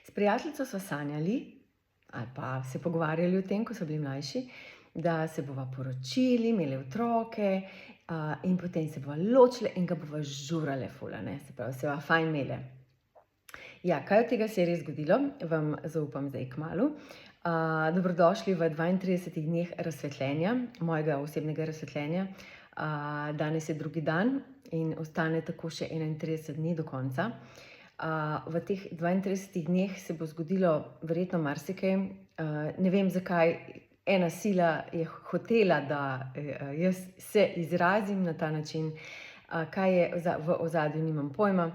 S prijateljico sva sanjali, ali pa se pogovarjali o tem, ko so bili mlajši, da se bova poročili, imeli otroke, in potem se bova ločili in ga bova žurale ful, a ne, se pravi, se bova fajn imele. Ja, kaj od tega se je res zgodilo, vam zaupam zdaj kmalu. Dobrodošli v 32 dneh razsvetljenja, mojega osebnega razsvetljenja. Danes je drugi dan in ostane tako še 31 dni do konca. V teh 32 dneh se bo zgodilo verjetno marsikaj. Ne vem, zakaj ena sila je hotela, da jaz se izrazim na ta način. Kaj je v ozadju, nimam pojma,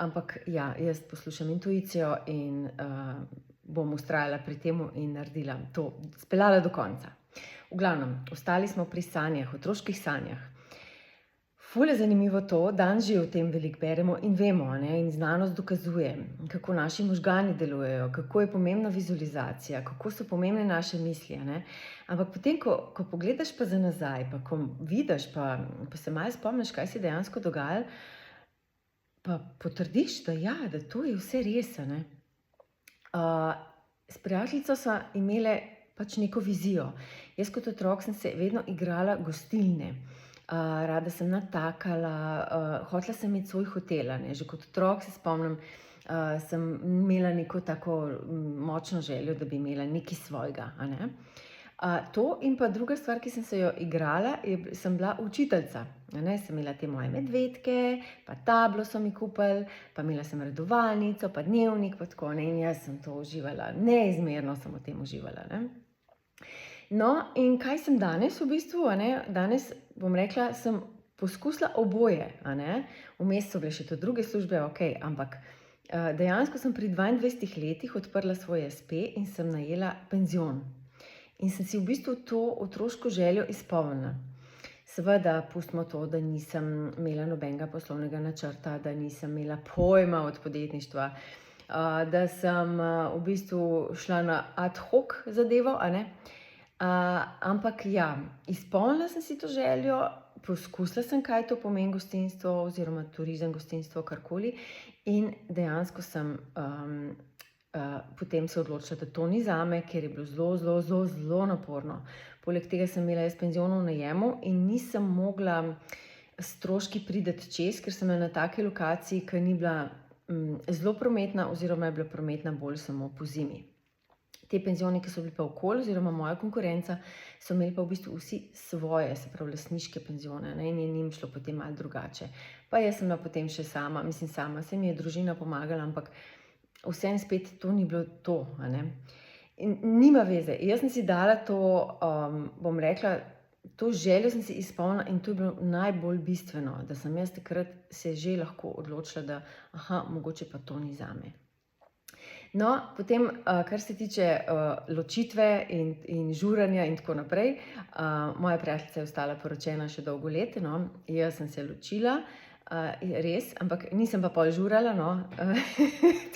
ampak ja, jaz poslušam intuicijo in bom vztrajala pri temu in naredila to, speljala do konca. V glavnem, ostali smo pri sanjah, otroških sanjah. Ful je zanimivo to, danes že o tem veliko beremo in vemo, ne, in znanost dokazuje, kako naši možgani delujejo, kako je pomembna vizualizacija, kako so pomembne naše misli, ne. Ampak potem, ko pogledaš pa za nazaj, pa ko vidiš, pa se malo spomniš, kaj se dejansko dogajalo, pa potrdiš, da ja, da to je vse res, ne. S prijateljico sva imele pač neko vizijo. Jaz kot otrok sem se vedno igrala gostilne. Rada sem natakala, hotela sem imeti svoj hotel, ne. Že kot otrok se spomnim, sem imela neko tako močno željo, da bi imela nekaj svojega, a ne. To in pa druga stvar, ki sem se jo igrala, sem bila učiteljica, a ne. Sem imela te moje medvedke, pa tablo so mi kupili, pa imela sem redovalnico, pa dnevnik, pa tako, ne. In jaz sem to uživala, neizmerno sem v tem uživala, ne. No, in kaj sem danes v bistvu, a ne, danes bom rekla, sem poskusila oboje, a ne. Vmes so bile še to druge službe, okej, ampak dejansko sem pri 22 letih odprla svoj espe in sem najela penzion. In sem si v bistvu to otroško željo izpolnila. Seveda, pustimo to, da nisem imela nobenega poslovnega načrta, da nisem imela pojma od podjetništva, da sem v bistvu šla na ad hoc zadevo, a ne. Ampak ja, izpolnila sem si to željo, poskusila sem, kaj to pomeni gostinstvo oziroma turizem, gostinstvo, karkoli, in dejansko sem potem se odločila, da to ni zame, ker je bilo zelo naporno. Poleg tega sem imela jaz penzion v najemu in nisem mogla stroški priti čez, ker sem na taki lokaciji, ki ni bila zelo prometna oziroma je bila prometna bolj samo po zimi. Te penzioni, ki so bili pa okoli, oziroma moja konkurenca, so imeli pa v bistvu vsi svoje, se pravi lastniške penzione, ne, in je njim šlo potem malo drugače. Pa jaz sem bila potem še sama, se mi je družina pomagala, ampak vseeno spet to ni bilo to, a ne. In nima veze, jaz sem si dala to, bom rekla, to željo sem si izpolnila in to je bilo najbolj bistveno, da sem jaz takrat se že lahko odločila, da mogoče pa to ni zame. No, potem, kar se tiče ločitve in žuranja in tako naprej, moja prijateljica je ostala poročena še dolgo let, no, jaz sem se ločila, res, ampak nisem pa pol žurala, no,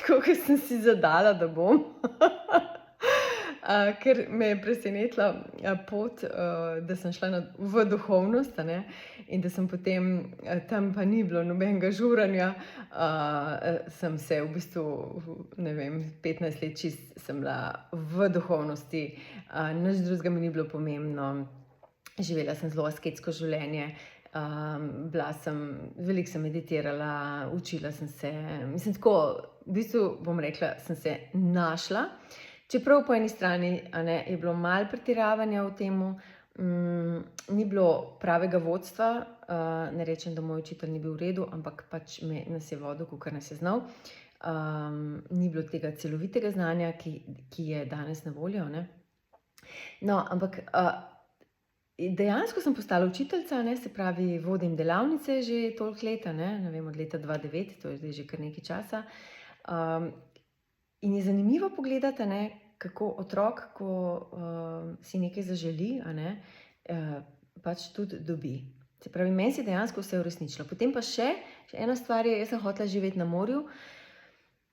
tako kot sem si zadala, da bom. Ker me je presenetila pot, da sem šla v duhovnost, a ne, in da sem potem, tam pa ni bilo nobenega žuranja, sem se v bistvu, ne vem, 15 let čisto sem bila v duhovnosti, nič drugega mi ni bilo pomembno, živela sem zelo asketsko življenje, veliko sem meditirala, učila sem se, mislim tako, v bistvu bom rekla, sem se našla. Čeprav po eni strani, a ne, je bilo malo pretiravanja v temu, ni bilo pravega vodstva, ne rečem, da moj učitelj ni bil v redu, ampak pač nas je vodil, kakor nas je znal. Ni bilo tega celovitega znanja, ki je danes na voljo, ne. No, ampak dejansko sem postala učiteljica, ne, se pravi, vodim delavnice že toliko let, ne vem, od leta 2009, to je zdaj že kar nekaj časa. In je zanimivo pogledati, ne, kako otrok, ko si nekaj zaželi, a ne, pač tudi dobi. Se pravi, meni se dejansko vse uresničilo. Potem pa še ena stvar je, jaz sem hotela živeti na morju,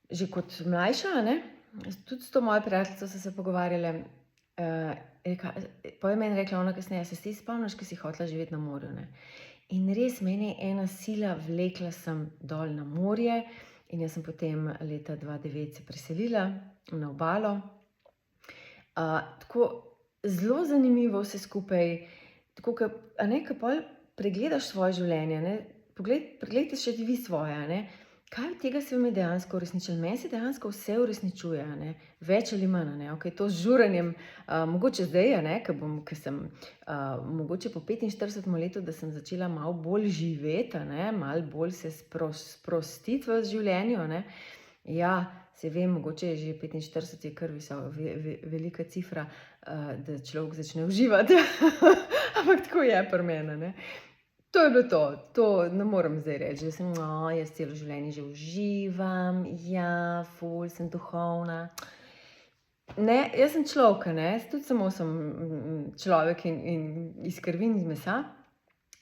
že kot mlajša, a ne, tudi s to mojo prijateljico so se pogovarjale, pa je meni rekla ona kasneje, se ti spomniš, ko si hotela živeti na morju, ne. In res, meni je ena sila vlekla sem dol na morje in jaz sem potem leta 2009 se preselila na obalo. Tako zelo zanimivo vse skupaj, tako ko pol pregledaš svoje življenje, ne, preglejte še vi svoje, ne, kaj od tega se vam je dejansko uresničilo. Meni se dejansko vse uresničuje, ne, več ali manj, ne, okej, to z žuranjem, mogoče zdaj, ne, ko sem, mogoče po 45. letu, da sem začela malo bolj živeti, ne, malo bolj se sprostiti v življenju, ne. Ja, saj vem, mogoče je že 45 je kar velika cifra, da človek začne uživati, ampak tako je pri meni, ne. To je bilo to ne morem zdaj reči, da sem, jaz celo življenje že uživam, ja, ful sem duhovna. Ne, jaz sem človek, ne, tudi samo sem človek in iz krvi in iz mesa.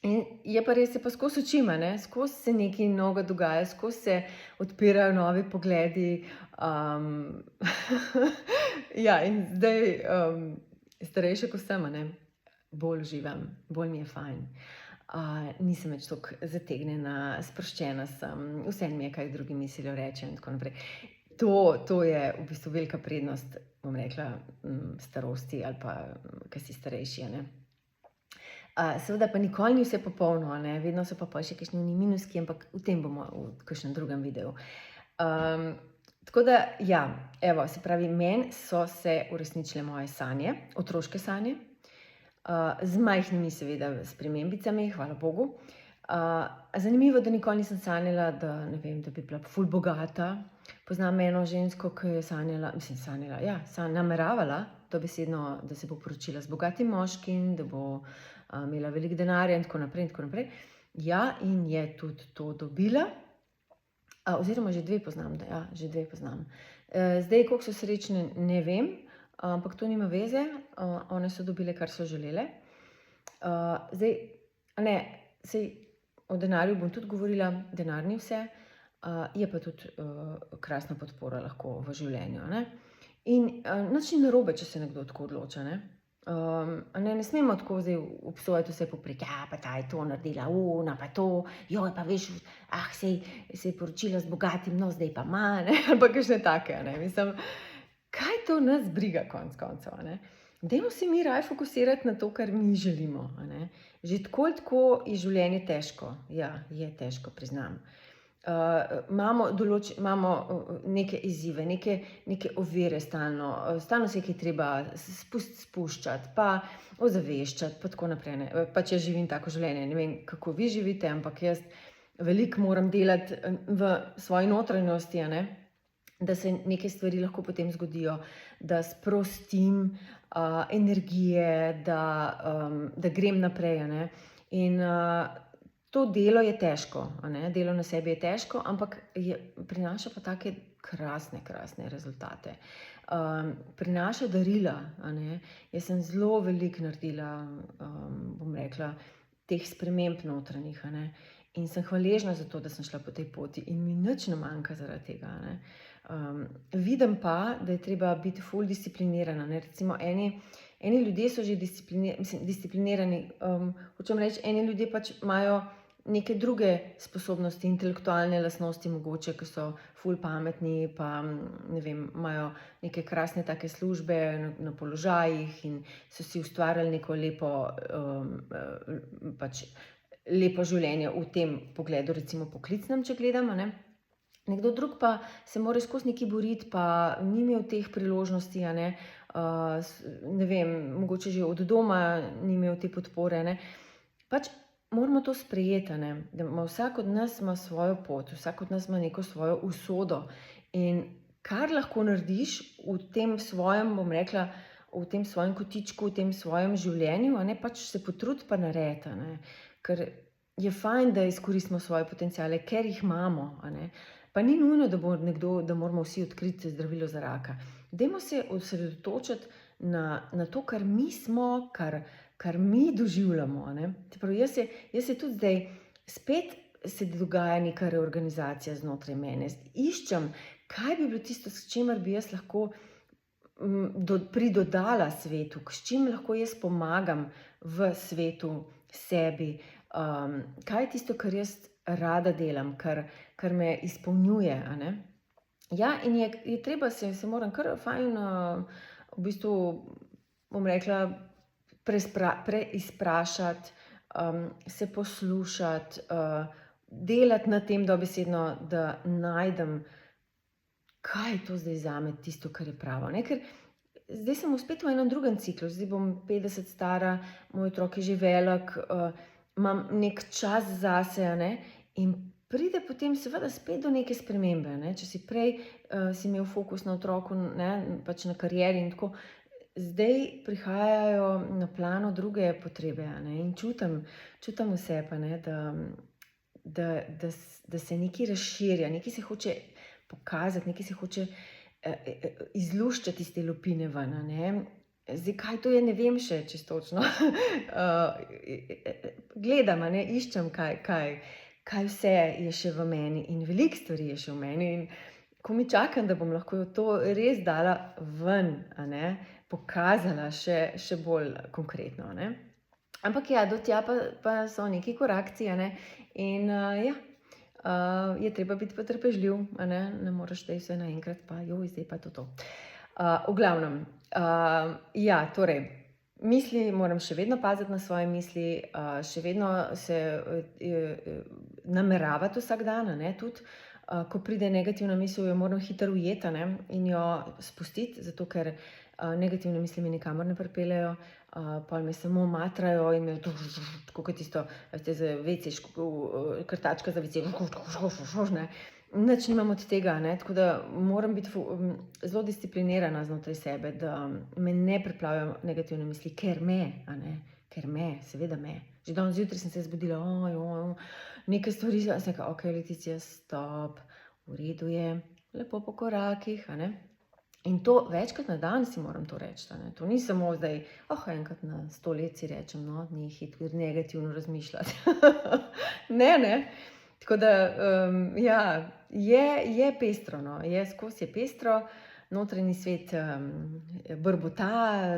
In je pa res, se pa skozi učim, ne, skozi se nekaj novega dogaja, skozi se odpirajo novi pogledi. Ja, in zdaj, starejša ko sem, ne, bolj uživam, bolj mi je fajn. Nisem več toliko zategnjena, sproščena sem, vseeno mi je, kaj drugi mislijo, rečejo in tako naprej. To je v bistvu velika prednost, bom rekla, starosti ali pa, ke si starejši, a ne. Seveda pa nikoli ni vse popolno, a ne, vedno so pa pol še kakšni oni minuski, ampak o tem bomo v kakšnem drugem videu. Tako da, ja, evo, se pravi, meni so se uresničile moje sanje, otroške sanje. Z majhnimi seveda spremembicami, hvala Bogu. Zanimivo, da nikoli nisem sanjala, da, ne vem, da bi bila ful bogata. Poznam eno žensko, ki je sanjala, ja, nameravala dobesedno, da se bo poročila z bogatim moškim, da bo, imela veliko denarja in tako naprej in tako naprej. Ja, in je tudi to dobila. Oziroma že dve poznam, že dve poznam. Zdaj, koliko so srečne, ne vem, ampak to nima veze, one so dobile, kar so želele. Zdaj, ne, saj o denarju bom tudi govorila, denar ni vse, je pa tudi, krasna podpora lahko v življenju, ne. In, nič ni narobe, če se nekdo tako odloča, ne. Ne smemo tako zdaj obsojati vse povprek, pa ta je to naredila, ona pa to, joj, pa veš, saj se je poročila z bogatim, no, zdaj pa ima, ne, ali pa kakšne take, a ne, mislim, kaj to nas briga konec koncev, a ne. Dajmo se mi raje fokusirati na to, kar mi želimo, a ne. Že tako ali tako je življenje težko, ja, je težko, priznam. Imamo neke izzive, neke ovire stalno, stalno se je kaj treba spuščati, pa ozaveščati, pa tako naprej, ne. Pač jaz živim tako življenje, ne vem, kako vi živite, ampak jaz veliko moram delati v svoji notranjosti, a ne, da se neke stvari lahko potem zgodijo, da sprostim, energije, da grem naprej, a ne. In, to delo je težko, a ne, delo na sebi je težko, ampak prinaša pa take krasne rezultate. Prinaša darila, a ne. Jaz sem zelo veliko naredila, bom rekla, teh sprememb notranjih, a ne. In sem hvaležna za to, da sem šla po tej poti in mi nič ne manjka zaradi tega, a ne. Vidim pa, da je treba biti ful disciplinirana, ne, recimo eni ljudje so že disciplinirani, hočem reči, eni ljudje pač imajo neke druge sposobnosti, intelektualne lastnosti mogoče, ki so ful pametni, pa ne vem, imajo neke krasne take službe na položajih in so si ustvarjali neko lepo, pač lepo življenje v tem pogledu, recimo poklicnem, če gledam, a ne. Nekdo drug pa se mora skozi nekaj boriti, pa ni imel teh priložnosti, a ne. Ne vem, mogoče že od doma ni imel te podpore, ne. Pač moramo to sprejeti, a ne, da ima vsak od nas ima svojo pot, vsak od nas ima neko svojo usodo. In kar lahko narediš v tem svojem, bom rekla, v tem svojem kotičku, v tem svojem življenju, a ne, pač se potrudi pa naredi, a ne. Ker je fajn, da izkoristimo svoje potenciale, ker jih imamo, a ne. Pa ni nujno, da moramo vsi odkriti zdravilo za raka. Dajmo se osredotočiti na to, kar mi smo, kar mi doživljamo, a ne. Se pravi, jaz se tudi zdaj spet se dogaja neka reorganizacija znotraj mene. Iščem, kaj bi bilo tisto, s čimer bi jaz lahko pridodala svetu, s čim lahko jaz pomagam v svetu sebi. Kaj je tisto, kar jaz rada delam, kar me izpolnjuje, a ne. Ja, in je treba se moram kar fajn, v bistvu, bom rekla, preizprašati, se poslušati, delati na tem dobesedno, da najdem, kaj je to zdaj zame tisto, kar je pravo, ne, ker zdaj sem spet v enem drugem ciklu, zdaj bom 50 stara, moj otrok je že velik, imam neki čas zase, a ne, in pride potem seveda spet do neke spremembe, a ne, če si prej, si imel fokus na otroku, ne, pač na karieri in tako, zdaj prihajajo na plano druge potrebe, a ne, in čutim v sebi, a ne, da se nekaj razširja, nekaj se hoče pokazati, nekaj se hoče, izluščiti iz te lupine ven, a ne. Zdaj, kaj to je, ne vem še čisto točno. Gledam, a ne, iščem, kaj vse je še v meni in veliko stvari je še v meni in komaj čakam, da bom lahko to res dala ven, a ne, pokazala še bolj konkretno, a ne. Ampak ja, do tja pa so neki korakci, a ne, in, ja, je treba biti potrpežljiv, a ne, ne moreš zdaj vse naenkrat pa zdaj pa je to. V glavnem, ja, torej, misli moram še vedno paziti na svoje misli, še vedno se, nameravati vsak dan, a ne, tudi, ko pride negativna misel, jo moram hitro ujeti, a ne, in jo spustiti, zato ker, negativne misli me nikamor ne pripeljejo, pol me samo matrajo in me tako kot tisto, veste, za WC krtačka za WC, ne. Nič nimam od tega, ne, tako da moram biti zelo disciplinirana znotraj sebe, da me ne preplavljajo negativne misli, ker me, seveda me. Že danes zjutraj sem se zbudila, neke stvari, sem rekla, okej, Leticija, stop, v redu je, lepo po korakih, a ne. In to večkrat na dan si moram to reči, a ne, to ni samo zdaj, enkrat na 100 let si rečem, no, nehaj negativno razmišljati. Ne. Tako da, ja, je pestro, no, skozi je pestro, notranji svet, brbota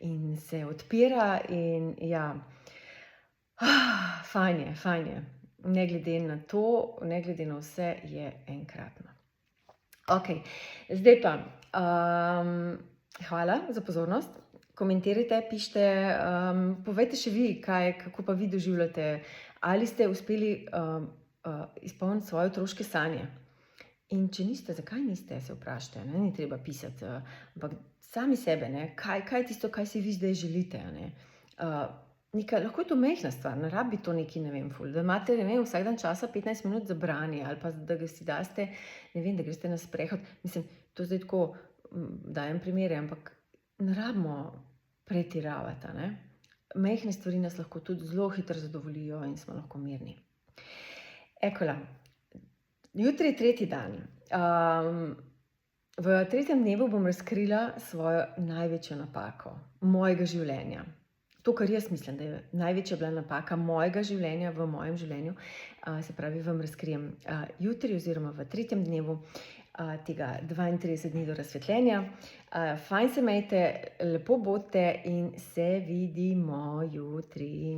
in se odpira in ja, fajn je, ne glede na to, ne glede na vse, je enkratno. Okej, zdaj pa, hvala za pozornost, komentirajte, pišite, povejte še vi, kako pa vi doživljate, ali ste uspeli, izpolniti svoje otroške sanje. In če niste, zakaj niste, se vprašajte, ne, ni treba pisati, ampak sami sebe, ne, kaj je tisto, kaj si vi zdaj želite, a ne. Lahko je to majhna stvar, ne rabi to nekaj, ne vem, ful, da imate, ne vem, vsak dan časa 15 minut za branje ali pa da ga si daste, ne vem, da greste na sprehod. Mislim, to zdaj tako, dajem primere, ampak ne rabimo pretiravati, a ne. Majhne stvari nas lahko tudi zelo hitro zadovoljijo in smo lahko mirni. Ekola, jutri je tretji dan. V tretjem dnevu bom razkrila svojo največjo napako mojega življenja. To, kar jaz mislim, da je največja bila napaka mojega življenja v mojem življenju, se pravi, vam razkrijem, jutri oziroma v tretjem dnevu, tega 32 dni do razsvetljenja. Fajn se imejte, lepo bodite in se vidimo jutri.